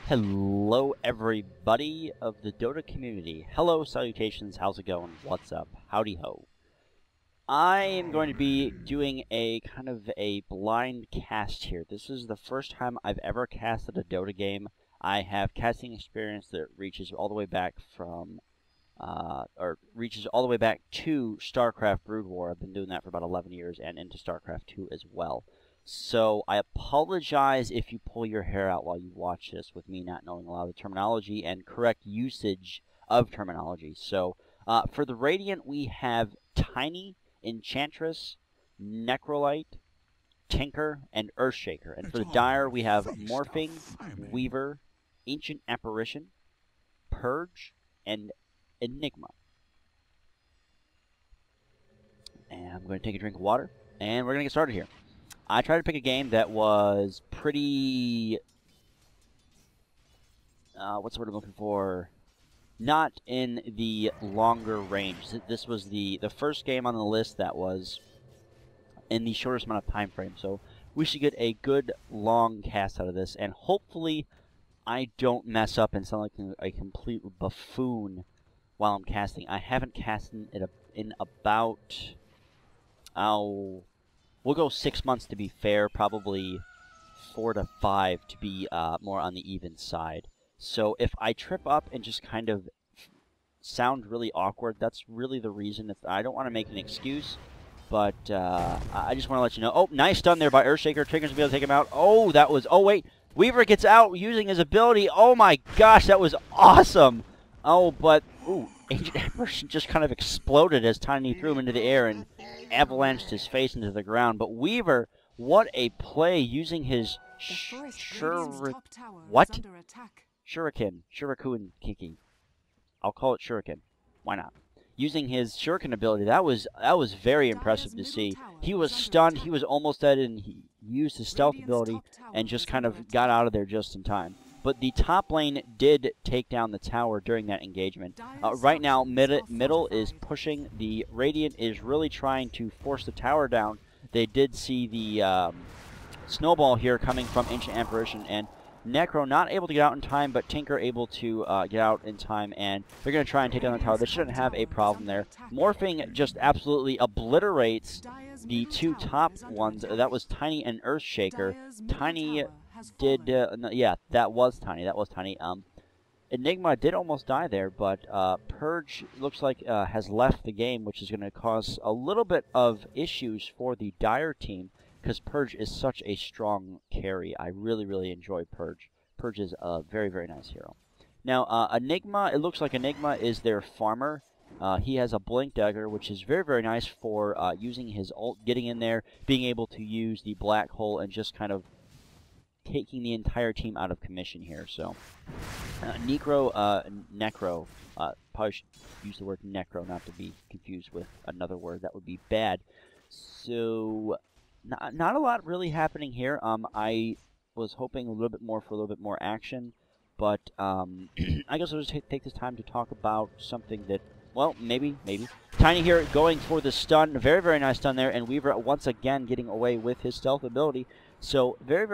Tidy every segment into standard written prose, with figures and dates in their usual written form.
Hello everybody of the Dota community. Hello, salutations, how's it going? What's up? Howdy ho. I am going to be doing a kind of a blind cast here. This is the first time I've ever casted a Dota game. I have casting experience that reaches all the way back from, reaches all the way back to Starcraft Brood War. I've been doing that for about 11 years and into Starcraft 2 as well. So I apologize if you pull your hair out while you watch this with me not knowing a lot of the terminology and correct usage of terminology. So for the Radiant, we have Tiny, Enchantress, Necrolite, Tinker, and Earthshaker. And for the Dire, we have Morphing, Weaver, Ancient Apparition, Purge, and Enigma. And I'm going to take a drink of water, and we're going to get started here. I tried to pick a game that was pretty, what's the word I'm looking for? Not in the longer range. This was the first game on the list that was in the shortest amount of time frame. So we should get a good long cast out of this, and hopefully I don't mess up and sound like a complete buffoon while I'm casting. I haven't casted it in about, we'll go 6 months to be fair, probably 4 to 5 to be more on the even side. So if I trip up and just kind of sound really awkward, that's really the reason. I don't want to make an excuse, but I just want to let you know. Oh, nice stun there by Earthshaker. Tinker's going to be able to take him out. Oh, that was, oh wait, Weaver gets out using his ability. Oh my gosh, that was awesome. Oh, but, ooh, Ancient Apparition just kind of exploded as Tiny threw him into the air and avalanched his face into the ground. But Weaver, what a play using his Shuriken Kiki. I'll call it Shuriken. Why not? Using his Shuriken ability, that was very impressive to see. He was stunned, he was almost dead, and he used his stealth ability and just kind of got out of there just in time. But the top lane did take down the tower during that engagement. Right now, middle is pushing. The Radiant is really trying to force the tower down. They did see the snowball here coming from Ancient Apparition, and Necro not able to get out in time, but Tinker able to get out in time, and they're going to try and take down the tower. They shouldn't have a problem there. Morphing just absolutely obliterates the two top ones. That was Tiny and Earthshaker. Tiny did, yeah, that was Tiny. Enigma did almost die there, but Purge looks like has left the game, which is going to cause a little bit of issues for the Dire team, because Purge is such a strong carry. I really, really enjoy Purge. Purge is a very, very nice hero. Now, Enigma, it looks like Enigma is their farmer. He has a Blink Dagger, which is very, very nice for using his ult, getting in there, being able to use the black hole, and just kind of taking the entire team out of commission here. So, Necro, probably should use the word Necro, not to be confused with another word. That would be bad. So, not a lot really happening here. I was hoping a little bit more action, but I guess I'll just take this time to talk about something that, well, maybe. Tiny here going for the stun. Very, very nice stun there, and Weaver once again getting away with his stealth ability. So very,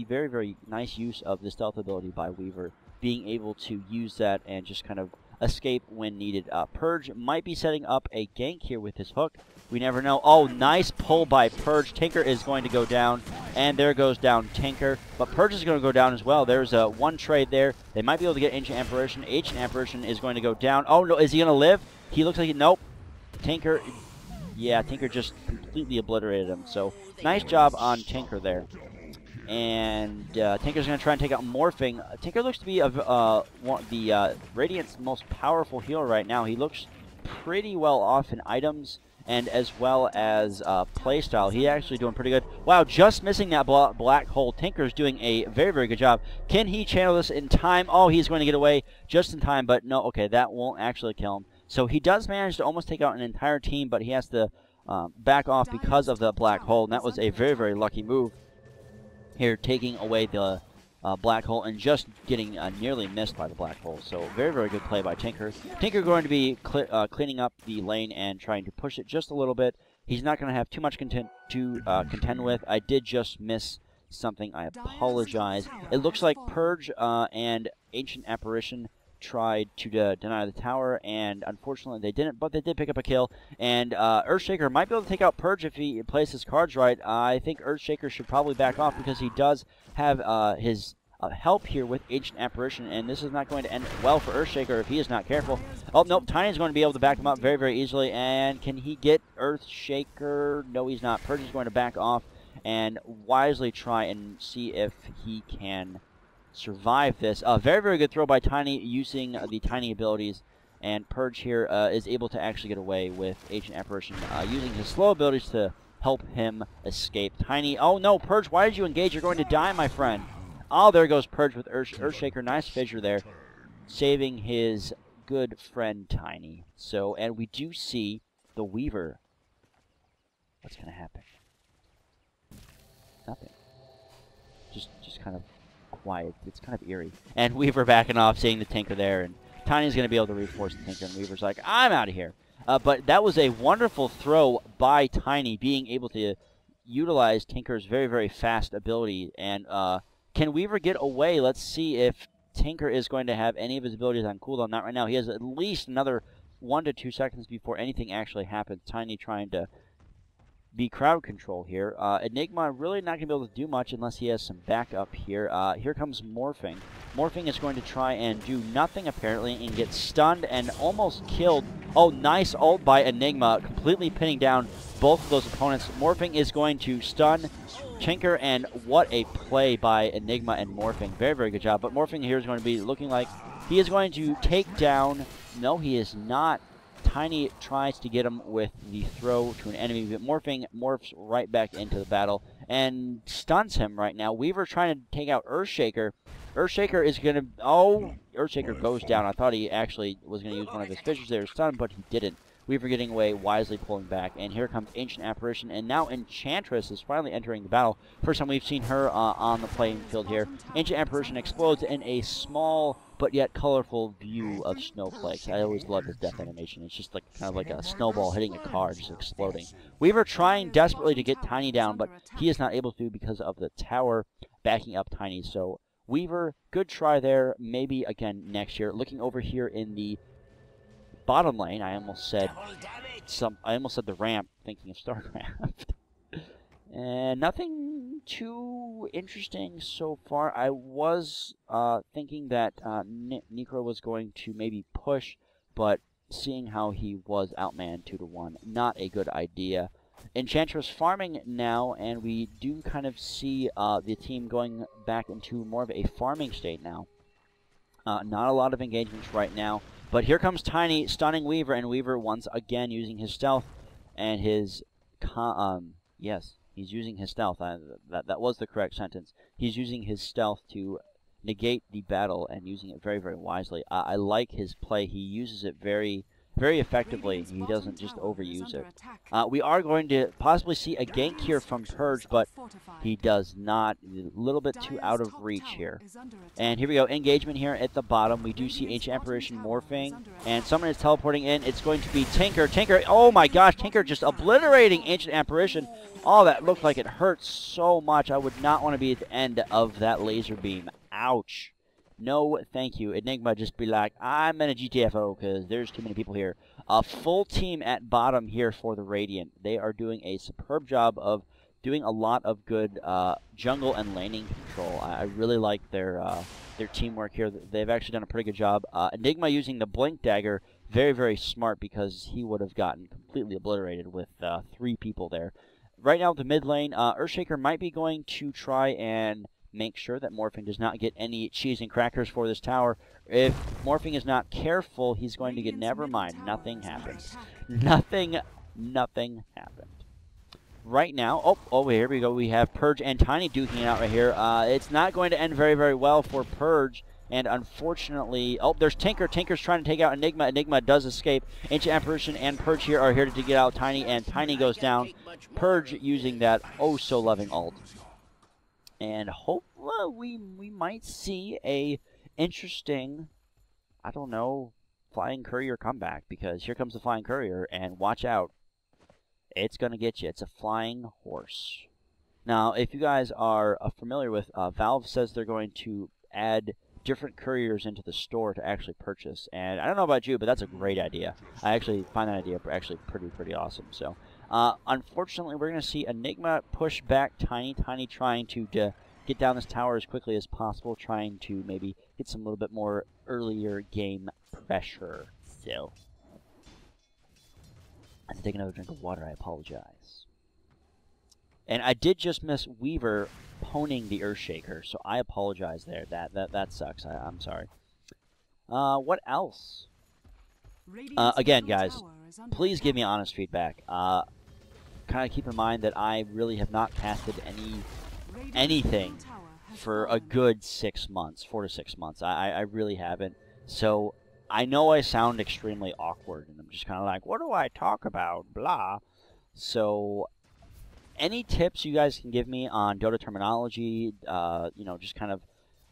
very nice use of the stealth ability by Weaver, being able to use that and just kind of escape when needed. Purge might be setting up a gank here with his hook. We never know. Oh, nice pull by Purge. Tinker is going to go down, and there goes down Tinker. But Purge is going to go down as well. There's one trade there. They might be able to get Ancient Apparition. Ancient Apparition is going to go down. Oh, no, is he going to live? He looks like nope. Tinker, yeah, Tinker just completely obliterated him. So, nice job on Tinker there. And Tinker's going to try and take out Morphing. Tinker looks to be the Radiant's most powerful healer right now. He looks pretty well off in items and as well as playstyle. He's actually doing pretty good. Wow, just missing that black hole. Tinker's doing a very, very good job. Can he channel this in time? Oh, he's going to get away just in time, but no, okay, that won't actually kill him. So he does manage to almost take out an entire team, but he has to back off because of the black hole, and that was a very, very lucky move here, taking away the black hole and just getting nearly missed by the black hole. So very, very good play by Tinker. Tinker going to be cleaning up the lane and trying to push it just a little bit. He's not going to have too much to contend with. I did just miss something, I apologize. It looks like Purge and Ancient Apparition tried to deny the tower, and unfortunately they didn't, but they did pick up a kill. And Earthshaker might be able to take out Purge if he plays his cards right. I think Earthshaker should probably back off because he does have his help here with Ancient Apparition, and this is not going to end well for Earthshaker if he is not careful. Oh, nope, Tiny's going to be able to back him up very, very easily, and can he get Earthshaker? No, he's not. Purge is going to back off and wisely try and see if he can survive this. Very, very good throw by Tiny using the Tiny abilities, and Purge here is able to actually get away with Ancient Apparition using his slow abilities to help him escape. Tiny, oh no, Purge, why did you engage? You're going to die, my friend. Oh, there goes Purge with Earthshaker. Nice fissure there, saving his good friend Tiny. So, and we do see the Weaver. What's going to happen? Nothing. Just kind of quiet. It's kind of eerie. And Weaver backing off, seeing the Tinker there, and Tiny's going to be able to reinforce the Tinker, and Weaver's like, I'm out of here. But that was a wonderful throw by Tiny, being able to utilize Tinker's very, very fast ability. And can Weaver get away? Let's see if Tinker is going to have any of his abilities on cooldown. Not right now. He has at least another 1 to 2 seconds before anything actually happens. Tiny trying to be crowd control here. Enigma really not going to be able to do much unless he has some backup here. Here comes Morphing. Morphing is going to try and do nothing apparently and get stunned and almost killed. Oh, nice ult by Enigma, completely pinning down both of those opponents. Morphing is going to stun Tinker, and what a play by Enigma and Morphing. Very, very good job. But Morphing here is going to be looking like he is going to take down... No, he is not. Tiny tries to get him with the throw to an enemy, but Morphing morphs right back into the battle and stuns him right now. Weaver trying to take out Earthshaker. Earthshaker is going to... Oh, Earthshaker goes down. I thought he actually was going to use one of his fissures there to stun, but he didn't. Weaver getting away, wisely pulling back, and here comes Ancient Apparition, and now Enchantress is finally entering the battle. First time we've seen her on the playing field here. Ancient Apparition explodes in a small but yet colorful view of snowflakes. I always love his death animation. It's just like kind of like a snowball hitting a car, just exploding. Weaver trying desperately to get Tiny down, but he is not able to because of the tower backing up Tiny. So Weaver, good try there. Maybe again next year. Looking over here in the bottom lane, I almost said the ramp, thinking of Starcraft. And nothing too interesting so far. I was thinking that Necro was going to maybe push, but seeing how he was outmanned 2-1, not a good idea. Enchantress farming now, and we do kind of see the team going back into more of a farming state now. Not a lot of engagements right now. But here comes Tiny stunning Weaver, and Weaver once again using his stealth and his yes, he's using his stealth. That was the correct sentence. He's using his stealth to negate the battle and using it very, very wisely. I like his play. He uses it very, very effectively. He doesn't just overuse it. We are going to possibly see a gank here from Purge, but he does not. A little bit too out of reach here. And here we go. Engagement here at the bottom. We do see Ancient Apparition morphing, and someone is teleporting in. It's going to be Tinker. Tinker, oh my gosh, Tinker just obliterating Ancient Apparition. Oh, that looked like it hurt so much. I would not want to be at the end of that laser beam. Ouch. No, thank you. Enigma just be like, I'm in a GTFO because there's too many people here. A full team at bottom here for the Radiant. They are doing a superb job of doing a lot of good jungle and laning control. I really like their teamwork here. They've actually done a pretty good job. Enigma using the Blink Dagger, very, very smart because he would have gotten completely obliterated with 3 people there. Right now, the mid lane, Earthshaker might be going to try and make sure that Morphing does not get any cheese and crackers for this tower. If Morphing is not careful, he's going to get... Never mind. Nothing happened. Nothing happened. Right now... Oh, here we go. We have Purge and Tiny duking it out right here. It's not going to end very, very well for Purge. And unfortunately... Oh, there's Tinker. Tinker's trying to take out Enigma. Enigma does escape. Ancient Apparition and Purge here are here to get out Tiny. And Tiny goes down. Purge using that oh-so-loving ult. And hopefully we might see a interesting, I don't know, Flying Courier comeback. Because here comes the Flying Courier, and watch out. It's going to get you. It's a flying horse. Now, if you guys are familiar with, Valve says they're going to add different couriers into the store to actually purchase. And I don't know about you, but that's a great idea. I actually find that idea actually pretty awesome. So, unfortunately, we're going to see Enigma push back Tiny. Tiny trying to get down this tower as quickly as possible, trying to maybe get some little bit more earlier game pressure. So, I have to take another drink of water. I apologize. And I did just miss Weaver poning the Earthshaker, so I apologize there. That sucks. I'm sorry. What else? Again, guys, please give me honest feedback. Kind of keep in mind that I really have not casted anything for a good 6 months, 4 to 6 months. I really haven't. So I know I sound extremely awkward, and I'm just kind of like, what do I talk about? Blah. So any tips you guys can give me on Dota terminology, you know, just kind of,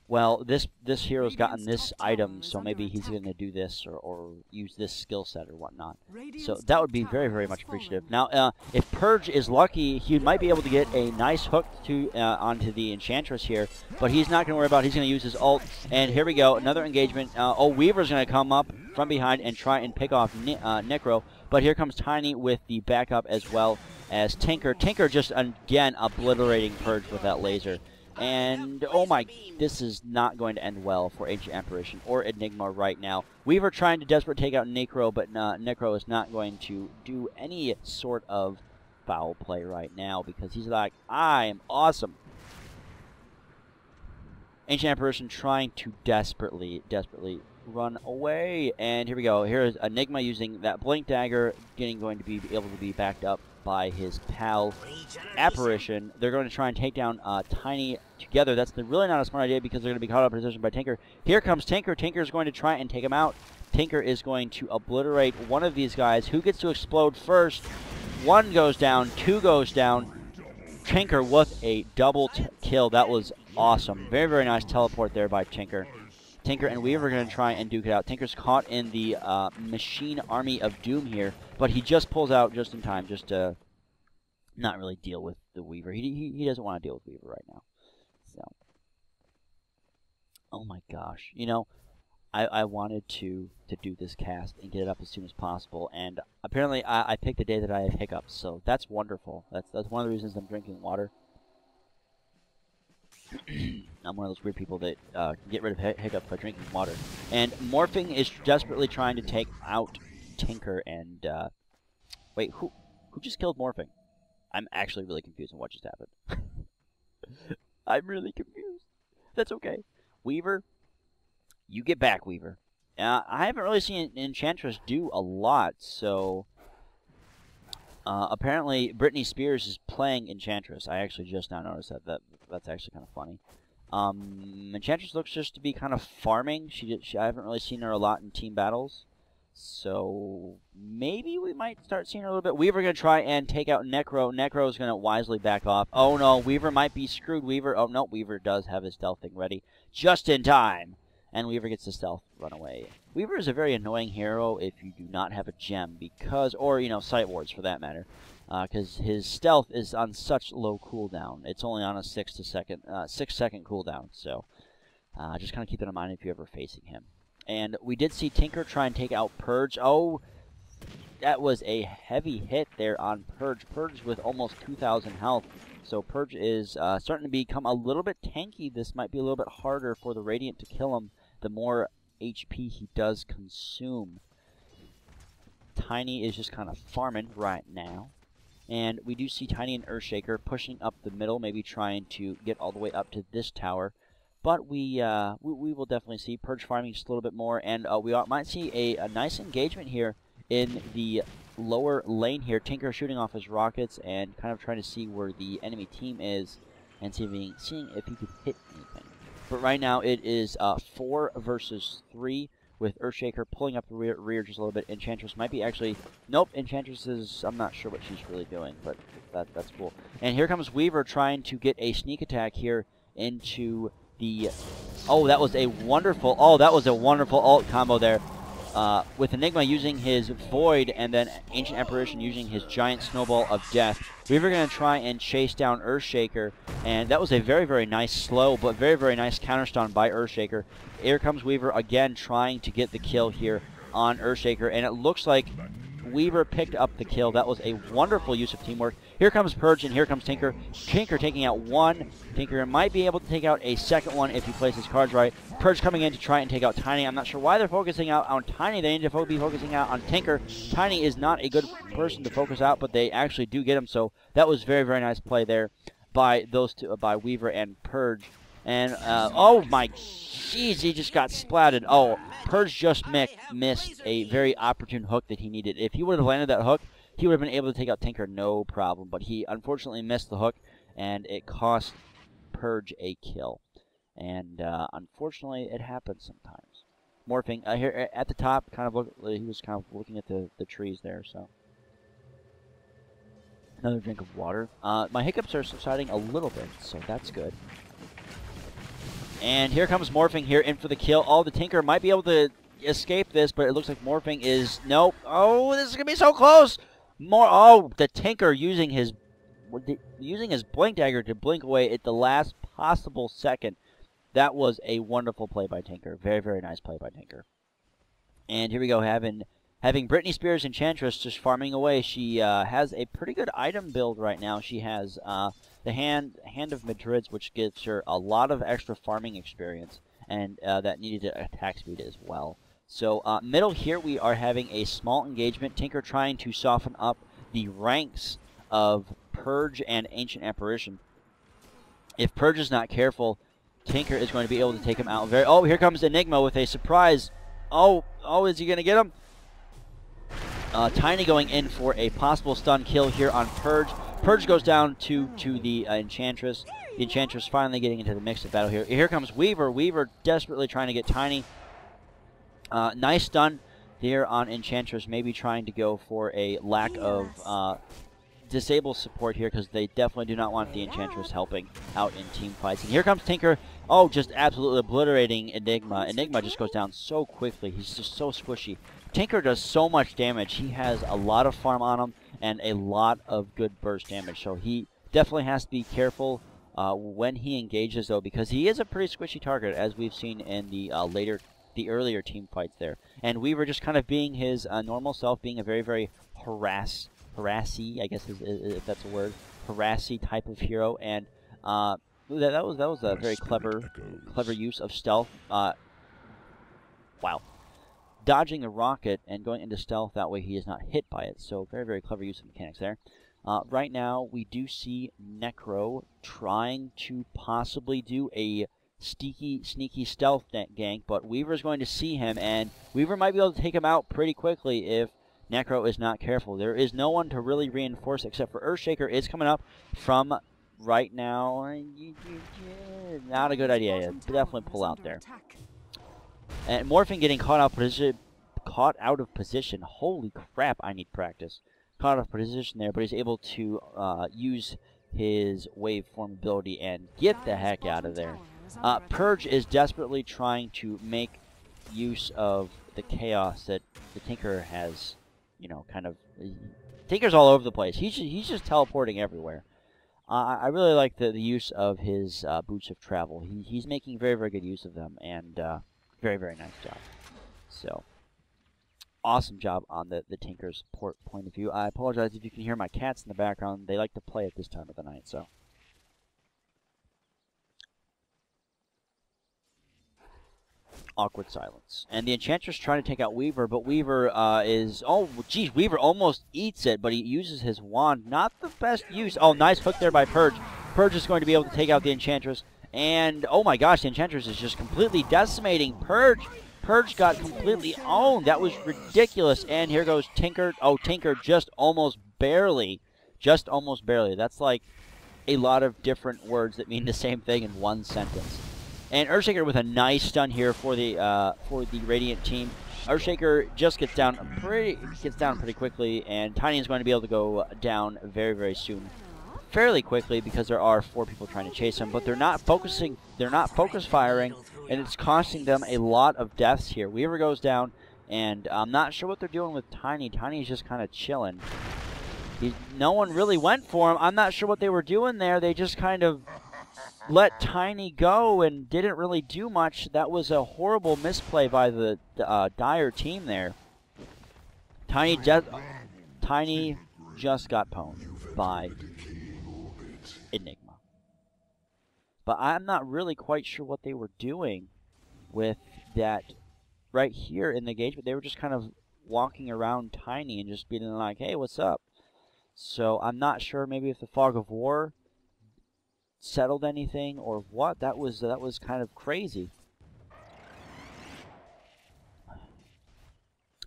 well, this hero's gotten this item, so maybe he's going to do this or use this skill set or whatnot. So that would be very much appreciative. Now, if Purge is lucky, he might be able to get a nice hook to onto the Enchantress here, but he's not going to worry about it. He's going to use his ult, and here we go, another engagement. Oh, Weaver's going to come up from behind and try and pick off Necro, but here comes Tiny with the backup as well as Tinker. Tinker just, again, obliterating Purge with that laser. And, oh my, this is not going to end well for Ancient Apparition or Enigma right now. Weaver trying to desperate take out Necro, but Necro is not going to do any sort of foul play right now because he's like, I am awesome. Ancient Apparition trying to desperately run away. And here we go. Here is Enigma using that Blink Dagger, going to be able to be backed up by his pal Apparition. They're going to try and take down Tiny together. That's really not a smart idea because they're going to be caught up in position by Tinker. Here comes Tinker. Tinker is going to try and take him out. Tinker is going to obliterate one of these guys. Who gets to explode first? One goes down. Two goes down. Tinker with a double kill. That was awesome. Very nice teleport there by Tinker. Tinker and Weaver are going to try and duke it out. Tinker's caught in the machine army of doom here, but he just pulls out just in time, just to not really deal with the Weaver. He doesn't want to deal with Weaver right now. So, oh my gosh, you know, I wanted to do this cast and get it up as soon as possible, and apparently I picked a day that I have hiccups, so that's wonderful. That's one of the reasons I'm drinking water. I'm one of those weird people that can get rid of hiccups by drinking water. And Morphing is desperately trying to take out Tinker and, wait, who just killed Morphing? I'm actually really confused on what just happened. I'm really confused. That's okay. Weaver, you get back, Weaver. I haven't really seen Enchantress do a lot, so apparently Britney Spears is playing Enchantress. I actually just now noticed that. That's actually kind of funny. Enchantress looks just to be kind of farming. I haven't really seen her a lot in team battles. So maybe we might start seeing her a little bit. Weaver going to try and take out Necro. Necro is going to wisely back off. Oh no, Weaver might be screwed. Weaver, oh no, Weaver does have his stealth thing ready. Just in time. And Weaver gets the stealth run away. Weaver is a very annoying hero if you do not have a gem because, or, you know, sight wards for that matter. Because his stealth is on such low cooldown. It's only on a 6 second cooldown. So just kind of keep that in mind if you're ever facing him. And we did see Tinker try and take out Purge. Oh, that was a heavy hit there on Purge. Purge with almost 2,000 health. So Purge is starting to become a little bit tanky. This might be a little bit harder for the Radiant to kill him the more HP he does consume. Tiny is just kind of farming right now. And we do see Tiny and Earthshaker pushing up the middle, maybe trying to get all the way up to this tower. But we will definitely see Purge farming just a little bit more, and we might see a nice engagement here in the lower lane here. Tinker shooting off his rockets and kind of trying to see where the enemy team is and seeing if he could hit anything. But right now it is 4 versus 3. With Earthshaker pulling up the rear just a little bit. Enchantress might be actually... Nope, Enchantress is... I'm not sure what she's really doing, but that's cool. And here comes Weaver trying to get a sneak attack here into the... Oh, that was a wonderful... Oh, that was a wonderful ult combo there. with Enigma using his Void and then Ancient Apparition using his Giant Snowball of Death. Weaver going to try and chase down Earthshaker, and that was a very, very nice slow, but very, very nice counterstun by Earthshaker. Here comes Weaver again trying to get the kill here on Earthshaker, and it looks like Weaver picked up the kill. That was a wonderful use of teamwork. Here comes Purge, and here comes Tinker. Tinker taking out one. Tinker might be able to take out a second one if he plays his cards right. Purge coming in to try and take out Tiny. I'm not sure why they're focusing out on Tiny. They need to be focusing out on Tinker. Tiny is not a good person to focus out, but they actually do get him. So that was very, very nice play there by those two, by Weaver and Purge. And, oh my, jeez, he just got splatted. Oh, Purge just missed a very opportune hook that he needed. If he would have landed that hook, he would have been able to take out Tinker no problem. But he unfortunately missed the hook, and it cost Purge a kill. And, unfortunately, it happens sometimes. Morphing, here at the top, kind of he was kind of looking at the trees there, so. Another drink of water. My hiccups are subsiding a little bit, so that's good. And here comes Morphing here in for the kill. Oh, the Tinker might be able to escape this, but it looks like Morphing is... Nope. Oh, this is going to be so close! Oh, the Tinker using his Blink Dagger to blink away at the last possible second. That was a wonderful play by Tinker. Very, very nice play by Tinker. And here we go, having Britney Spears Enchantress just farming away. She has a pretty good item build right now. She has... the Hand of Madrid's, which gives her a lot of extra farming experience, and that needed attack speed as well. So middle here we are having a small engagement. Tinker trying to soften up the ranks of Purge and Ancient Apparition. If Purge is not careful, Tinker is going to be able to take him out very... Oh, here comes Enigma with a surprise. Oh, is he going to get him? Tiny going in for a possible stun kill here on Purge. Purge goes down to the Enchantress. The Enchantress finally getting into the mix of battle here. Here comes Weaver. Weaver desperately trying to get Tiny. Nice stun here on Enchantress. Maybe trying to go for a lack of disable support here because they definitely do not want the Enchantress helping out in team fights. And here comes Tinker. Oh, just absolutely obliterating Enigma. Enigma just goes down so quickly. He's just so squishy. Tinker does so much damage. He has a lot of farm on him and a lot of good burst damage. So he definitely has to be careful when he engages, though, because he is a pretty squishy target, as we've seen in the earlier team fights there. And Weaver just kind of being his normal self, being a very, very harassy, I guess if that's a word, harassy type of hero. And that was a very clever use of stealth. Wow. Dodging a rocket and going into stealth, that way he is not hit by it. So very, very clever use of mechanics there. Right now, we do see Necro trying to possibly do a sneaky stealth gank, but Weaver's going to see him, and Weaver might be able to take him out pretty quickly if Necro is not careful. There is no one to really reinforce except for Earthshaker is coming up from right now. Not a good idea. Definitely pull out there. And Morphing getting caught out of position. Holy crap, I need practice. Caught out of position there, but he's able to use his waveform ability and get the heck out of there. Purge is desperately trying to make use of the chaos that the Tinker has, kind of... Tinker's all over the place. He's just teleporting everywhere. I really like the use of his Boots of Travel. He's making very, very good use of them, and very, very nice job. So, awesome job on the Tinker's point of view. I apologize if you can hear my cats in the background. They like to play at this time of the night, so... Awkward silence. And the Enchantress trying to take out Weaver, but Weaver is... Oh, geez, Weaver almost eats it, but he uses his wand. Not the best use. Oh, nice hook there by Purge. Purge is going to be able to take out the Enchantress. And, oh my gosh, the Enchantress is just completely decimating Purge. Purge got completely owned. That was ridiculous. And here goes Tinker. Oh, Tinker just almost barely. Just almost barely. That's like a lot of different words that mean the same thing in one sentence. And Earthshaker with a nice stun here for the Radiant team. Earthshaker just gets down pretty quickly, and Tiny is going to be able to go down very, very soon, fairly quickly, because there are 4 people trying to chase him. But they're not focus firing, and it's costing them a lot of deaths here. Weaver goes down, And I'm not sure what they're doing with Tiny. Tiny's just kind of chilling. No one really went for him. I'm not sure what they were doing there. They just kind of let Tiny go and didn't really do much. That was a horrible misplay by the Dire team there. Tiny just got pwned by Enigma. But I'm not really quite sure what they were doing with that right here in the engagement. They were just kind of walking around Tiny and just being like, hey, what's up? So I'm not sure maybe if the fog of war settled anything or what. That was kind of crazy.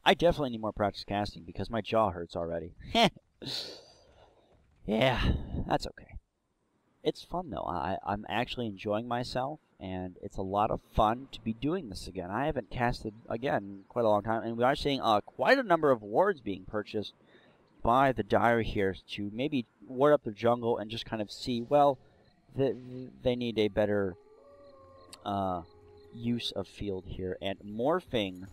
I definitely need more practice casting because my jaw hurts already. Yeah, that's okay. It's fun though. I'm actually enjoying myself, and it's a lot of fun to be doing this again. I haven't casted again in quite a long time, and we are seeing quite a number of wards being purchased by the Dire here to maybe ward up their jungle and just kind of see, well, they need a better use of field here. And morphing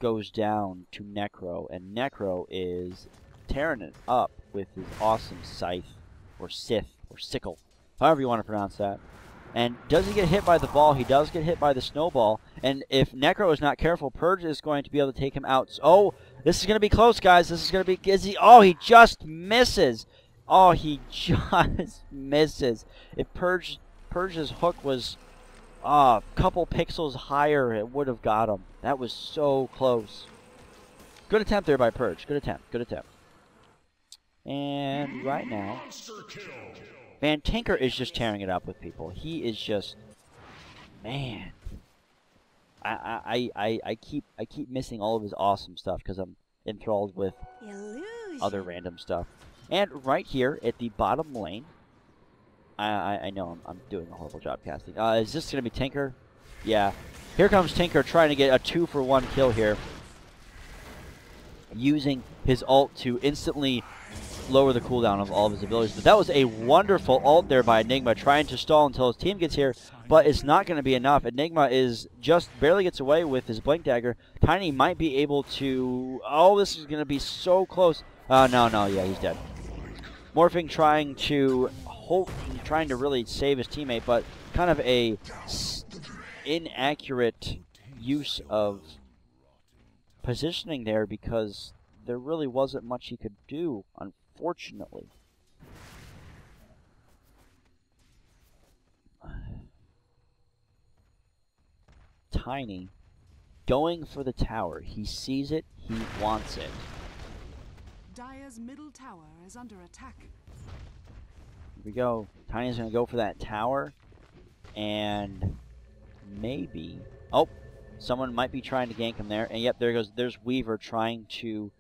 goes down to Necro, and Necro is tearing it up with his awesome scythe, or scythe, or sickle, however you want to pronounce that. And does he get hit by the ball? He does get hit by the snowball. And if Necro is not careful, Purge is going to be able to take him out. So, oh, this is going to be close, guys. This is going to be... Oh, he just misses. Oh, he just misses. If Purge's hook was a couple pixels higher, it would have got him. That was so close. Good attempt there by Purge. Good attempt. Good attempt. And right now, man, Tinker is just tearing it up with people. He is just, man. I keep missing all of his awesome stuff because I'm enthralled with other random stuff. And right here at the bottom lane, I know I'm doing a horrible job casting. Is this gonna be Tinker? Yeah. Here comes Tinker trying to get a 2-for-1 kill here, using his ult to instantly lower the cooldown of all of his abilities. But that was a wonderful ult there by Enigma, trying to stall until his team gets here, but it's not going to be enough. Enigma is just barely gets away with his Blink Dagger. Tiny might be able to... Oh, this is going to be so close. No, yeah, he's dead. Morphing trying to really save his teammate, but kind of a inaccurate use of positioning there because there really wasn't much he could do, unfortunately. Tiny going for the tower. He sees it, he wants it. Dire's middle tower is under attack. Here we go. Tiny's going to go for that tower, and maybe... Oh, someone might be trying to gank him there, and yep, there goes. There's Weaver trying to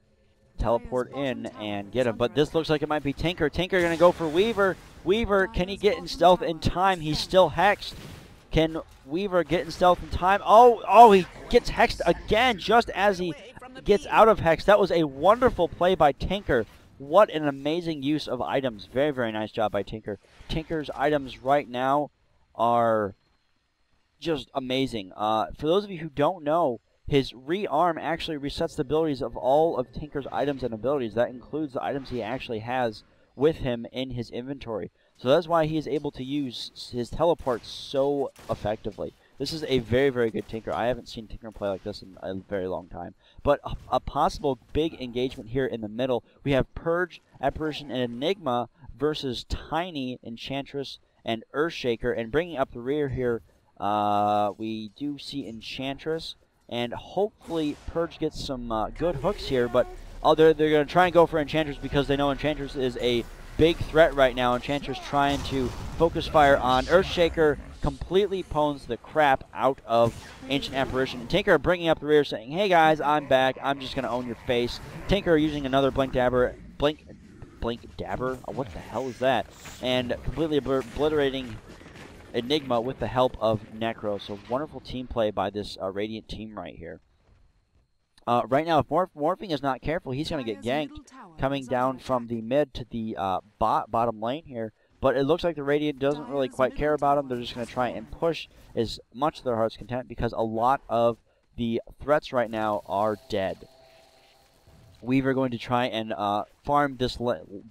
teleport in and get him, but this looks like it might be Tinker. Tinker going to go for Weaver. Weaver, can he get in stealth in time? He's still hexed. Can Weaver get in stealth in time? Oh, he gets hexed again just as he gets out of hex. That was a wonderful play by Tinker. What an amazing use of items. Very, very nice job by Tinker. Tinker's items right now are just amazing. For those of you who don't know, his rearm actually resets the abilities of all of Tinker's items and abilities. That includes the items he actually has with him in his inventory. So that's why he is able to use his teleport so effectively. This is a very, very good Tinker. I haven't seen Tinker play like this in a very long time. But a possible big engagement here in the middle. We have Purge, Apparition, and Enigma versus Tiny, Enchantress, and Earthshaker. And bringing up the rear here, we do see Enchantress. And hopefully Purge gets some good hooks here. But they're going to try and go for Enchantress because they know Enchantress is a big threat right now. Enchantress trying to focus fire on Earthshaker. Completely pwns the crap out of Ancient Apparition. And Tinker bringing up the rear saying, hey guys, I'm back. I'm just going to own your face. Tinker using another Blink Dabber. Blink Dabber? Oh, what the hell is that? And completely obliterating Enigma with the help of Necro. So wonderful team play by this Radiant team right here. Right now, if Morphing is not careful, he's going to get ganked coming down from the mid to the bottom lane here. But it looks like the Radiant doesn't really quite care about him. They're just going to try and push as much of their heart's content because a lot of the threats right now are dead. Weaver going to try and farm this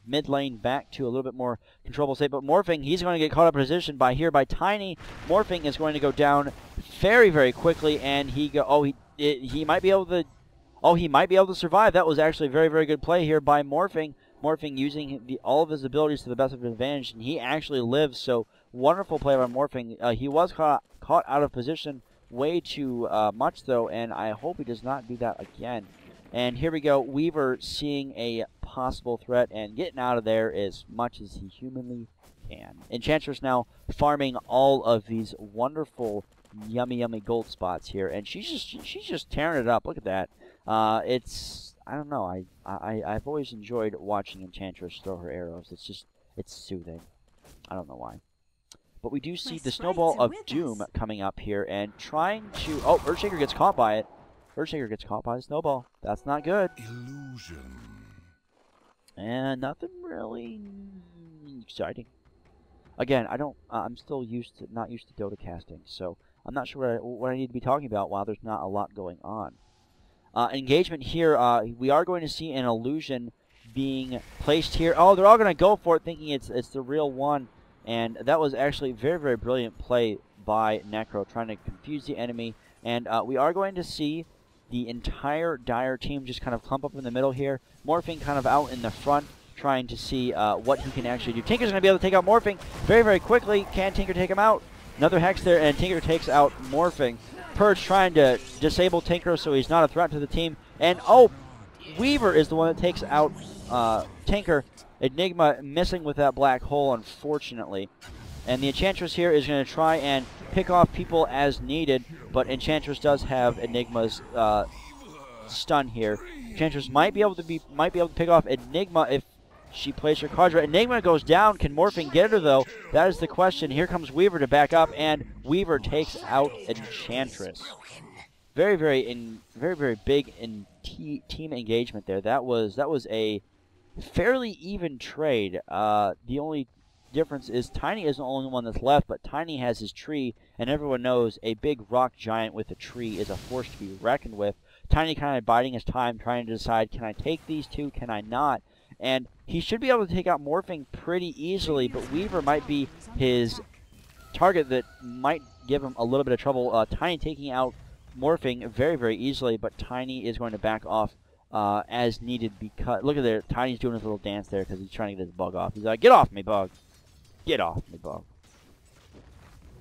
mid lane back to a little bit more controllable state. But Morphing, he's going to get caught up in position by Tiny. Morphing is going to go down very, very quickly, and he might be able to. Oh, he might be able to survive. That was actually a very, very good play here by Morphing. Morphing using all of his abilities to the best of his advantage, and he actually lives. So wonderful play by Morphing. He was caught out of position way too much though, and I hope he does not do that again. And here we go, Weaver seeing a possible threat and getting out of there as much as he humanly can. Enchantress now farming all of these wonderful, yummy gold spots here, and she's just tearing it up. Look at that. I don't know. I've always enjoyed watching Enchantress throw her arrows. It's soothing. I don't know why. But we do see the Snowball of Doom coming up here and trying to. Oh, Earthshaker gets caught by it. Earthshaker gets caught by the snowball. That's not good. Illusion. And nothing really exciting. Again, I'm still not used to Dota casting, so I'm not sure what I need to be talking about while there's not a lot going on. Engagement here. We are going to see an illusion being placed here. Oh, they're all going to go for it, thinking it's the real one, and that was actually very, very brilliant play by Necro, trying to confuse the enemy. And we are going to see the entire Dire team just kind of clump up in the middle here. Morphing kind of out in the front, trying to see what he can actually do. Tinker's going to be able to take out Morphing very, very quickly. Can Tinker take him out? Another Hex there, and Tinker takes out Morphing. Purge trying to disable Tinker so he's not a threat to the team. And, oh, Weaver is the one that takes out Tinker. Enigma missing with that black hole, unfortunately. And the Enchantress here is going to try and pick off people as needed, but Enchantress does have Enigma's stun here. Enchantress might be able to pick off Enigma if she plays her cards right. Enigma goes down. Can Morphing get her though? That is the question. Here comes Weaver to back up, and Weaver takes out Enchantress. Very, very big in team engagement there. That was a fairly even trade. The only difference is Tiny is the only one that's left, but Tiny has his tree, and everyone knows a big rock giant with a tree is a force to be reckoned with. Tiny kind of biding his time, trying to decide, can I take these two, can I not? And he should be able to take out Morphing pretty easily, but Weaver might be his target that might give him a little bit of trouble. Tiny taking out Morphing very, very easily, but Tiny is going to back off as needed because, look at there, Tiny's doing his little dance there because he's trying to get his bug off. He's like, get off me, bug. Get off me, bug.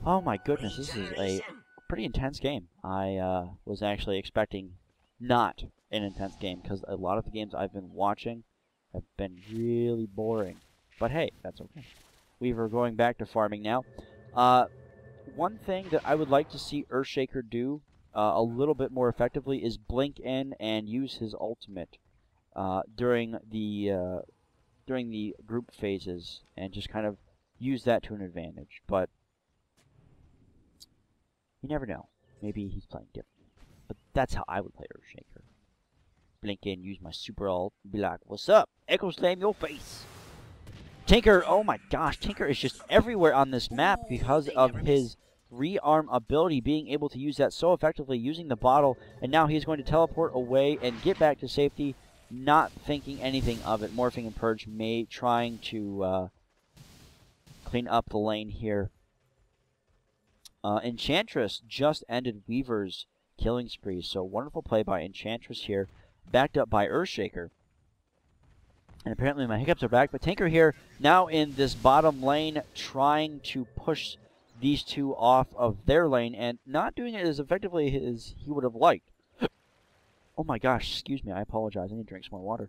Oh my goodness, this is a pretty intense game. I was actually expecting not an intense game because a lot of the games I've been watching have been really boring. But hey, that's okay. Weaver going back to farming now. One thing that I would like to see Earthshaker do a little bit more effectively is blink in and use his ultimate during the group phases and just kind of use that to an advantage. But you never know. Maybe he's playing differently. But that's how I would play Earthshaker. Blink in, use my super ult, be like, what's up? Echo Slam your face. Tinker, oh my gosh, Tinker is just everywhere on this map because of his rearm ability, being able to use that so effectively, using the bottle, and now he's going to teleport away and get back to safety, not thinking anything of it. Morphing and Purge trying to clean up the lane here. Enchantress just ended Weaver's killing spree, so wonderful play by Enchantress here, backed up by Earthshaker. And apparently my hiccups are back, but Tinker here now in this bottom lane trying to push these two off of their lane and not doing it as effectively as he would have liked. Oh my gosh, excuse me, I apologize. I need to drink some more water.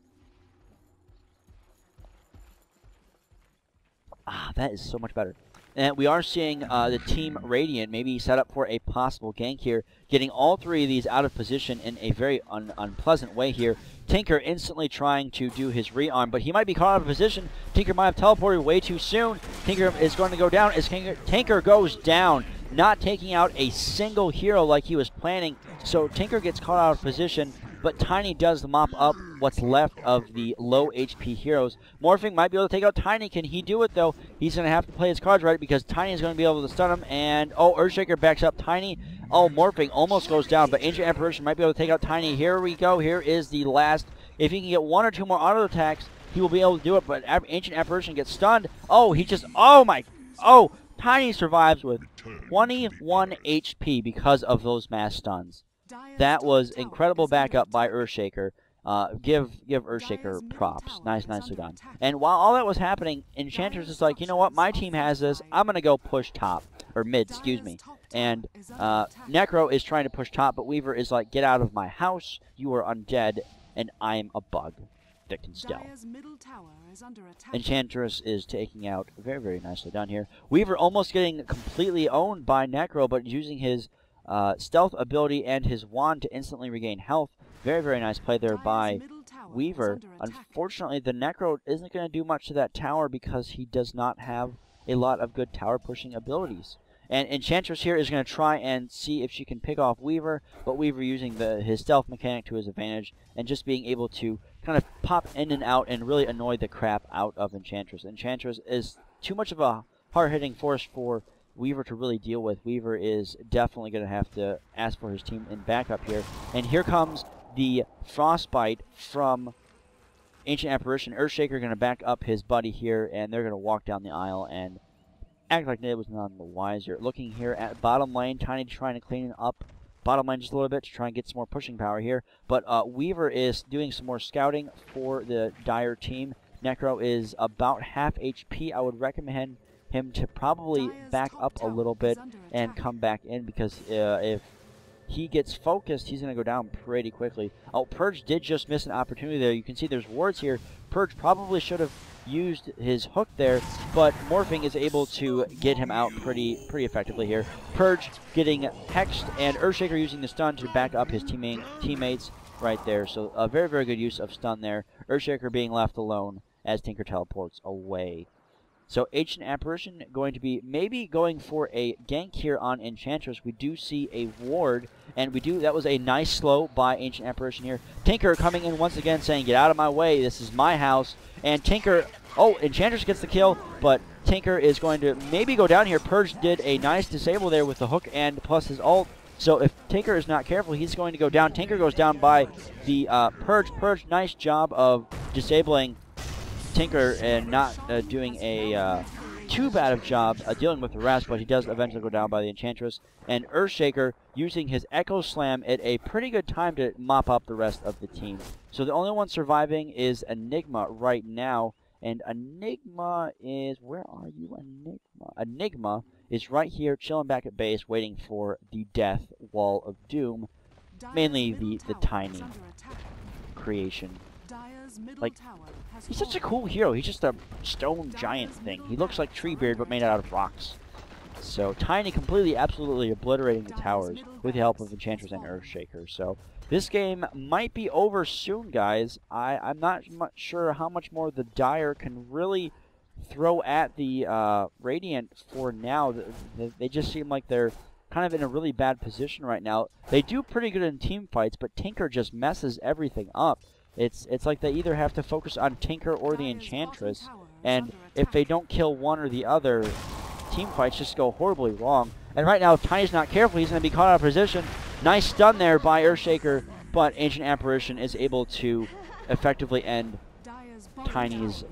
Ah, that is so much better. And we are seeing the Team Radiant maybe set up for a possible gank here, getting all three of these out of position in a very unpleasant way here. Tinker instantly trying to do his rearm, but he might be caught out of position. Tinker might have teleported way too soon. Tinker is going to go down as Tinker goes down, not taking out a single hero like he was planning. So Tinker gets caught out of position, but Tiny does mop up what's left of the low HP heroes. Morphing might be able to take out Tiny. Can he do it, though? He's going to have to play his cards right because Tiny is going to be able to stun him. And, oh, Earthshaker backs up Tiny. Oh, Morphing almost goes down, but Ancient Apparition might be able to take out Tiny. Here we go. Here is the last. If he can get 1 or 2 more auto attacks, he will be able to do it, but Ancient Apparition gets stunned. Oh, he just, oh my, oh, Tiny survives with 21 HP because of those mass stuns. That was incredible backup by Earthshaker. Give Earthshaker props. Nicely done. And while all that was happening, Enchantress is like, you know what, my team has this. I'm going to go push top, or mid, excuse me. And Necro is trying to push top, but Weaver is like, get out of my house. You are undead, and I'm a bug that can stealth. Enchantress is taking out, very nicely done here. Weaver almost getting completely owned by Necro, but using his stealth ability and his wand to instantly regain health. Very nice play there by Weaver. Unfortunately, the Necro isn't going to do much to that tower because he does not have a lot of good tower pushing abilities. And Enchantress here is going to try and see if she can pick off Weaver, but Weaver using his stealth mechanic to his advantage and just being able to kind of pop in and out and really annoy the crap out of Enchantress. Enchantress is too much of a hard-hitting force for Weaver to really deal with. Weaver is definitely going to have to ask for his team in backup here. And here comes the Frostbite from Ancient Apparition. Earthshaker going to back up his buddy here, and they're going to walk down the aisle and act like they was none the wiser. Looking here at bottom lane, Tiny trying to clean up bottom lane just a little bit to try and get some more pushing power here. But Weaver is doing some more scouting for the Dire team. Necro is about half HP. I would recommend him to probably back up a little bit and come back in, because if he gets focused, he's going to go down pretty quickly. Oh, Purge did just miss an opportunity there. You can see there's wards here. Purge probably should have used his hook there, but Morphing is able to get him out pretty effectively here. Purge getting hexed, and Earthshaker using the stun to back up his teammates right there. So a very good use of stun there. Earthshaker being left alone as Tinker teleports away. So Ancient Apparition going to be maybe going for a gank here on Enchantress. We do see a ward, and that was a nice slow by Ancient Apparition here. Tinker coming in once again saying, get out of my way, this is my house. And Tinker, oh, Enchantress gets the kill, but Tinker is going to maybe go down here. Purge did a nice disable there with the hook and plus his ult. So if Tinker is not careful, he's going to go down. Tinker goes down by the Purge. Purge, nice job of disabling Tinker and not doing a too bad of job dealing with the rest, but he does eventually go down by the Enchantress. And Earthshaker using his Echo Slam at a pretty good time to mop up the rest of the team. So the only one surviving is Enigma right now. And Enigma is, where are you, Enigma? Enigma is right here chilling back at base waiting for the death wall of doom. Mainly the Tiny creation. Like, he's such a cool hero. He's just a stone giant thing. He looks like Treebeard, but made out of rocks. So Tiny completely, absolutely obliterating the towers with the help of Enchantress and Earthshaker. So this game might be over soon, guys. I'm not sure how much more the Dire can really throw at the Radiant for now. They just seem like they're kind of in a really bad position right now. They do pretty good in team fights, but Tinker just messes everything up. It's like they either have to focus on Tinker or the Enchantress, and if they don't kill one or the other, team fights just go horribly wrong. And right now, if Tiny's not careful, he's going to be caught out of position. Nice stun there by Earthshaker, but Ancient Apparition is able to effectively end Tiny's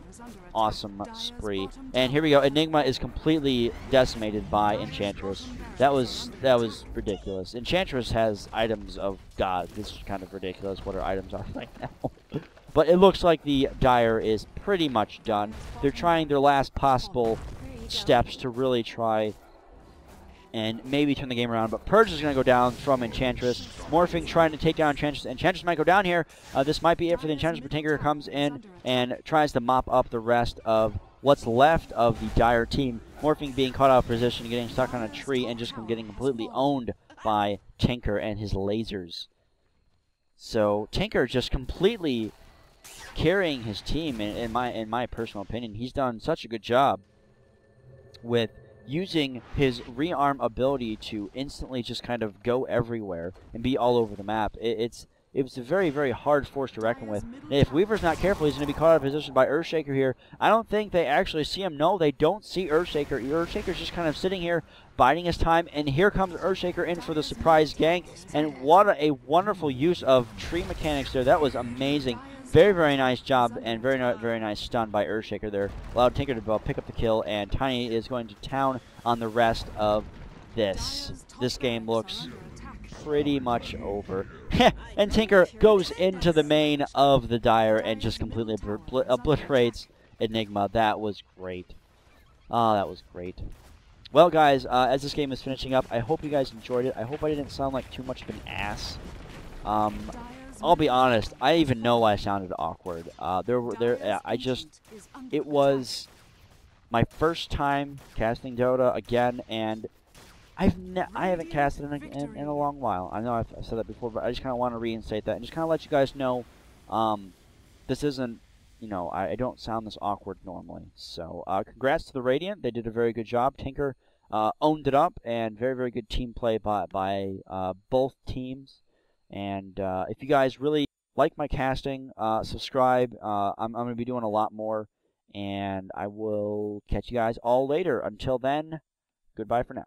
awesome spree. And here we go. Enigma is completely decimated by Enchantress. That was ridiculous. Enchantress has items of God. This is kind of ridiculous what her items are right now. But it looks like the Dire is pretty much done. They're trying their last possible steps to really try and maybe turn the game around. But Purge is going to go down from Enchantress. Morphing trying to take down Enchantress. Enchantress might go down here. This might be it for the Enchantress, but Tinker comes in and tries to mop up the rest of what's left of the Dire team. Morphing being caught out of position, getting stuck on a tree, and just getting completely owned by Tinker and his lasers. So Tinker just completely carrying his team, in my personal opinion. He's done such a good job with using his rearm ability to instantly just kind of go everywhere and be all over the map. It's It was a very, very hard force to reckon with. And if Weaver's not careful, he's going to be caught out of position by Earthshaker here. I don't think they actually see him. No, they don't see Earthshaker. Earthshaker's just kind of sitting here, biding his time, and here comes Earthshaker in for the surprise gank. And what a wonderful use of tree mechanics there. That was amazing. Very, very nice job, and very, very nice stun by Earthshaker there. Allowed Tinker to pick up the kill, and Tiny is going to town on the rest of this. This game looks pretty much over. And Tinker goes into the main of the Dire and just completely obliterates Enigma. That was great. Oh, that was great. Well, guys, as this game is finishing up, I hope you guys enjoyed it. I hope I didn't sound like too much of an ass. I'll be honest, I even know I sounded awkward. It was my first time casting Dota again, and I haven't casted in a long while. I know I've said that before, but I just kind of want to reinstate that and just kind of let you guys know, this isn't, you know, I don't sound this awkward normally. So, congrats to the Radiant. They did a very good job. Tinker owned it up, and very, very good team play by both teams. And if you guys really like my casting, subscribe. I'm going to be doing a lot more, and I will catch you guys all later. Until then, goodbye for now.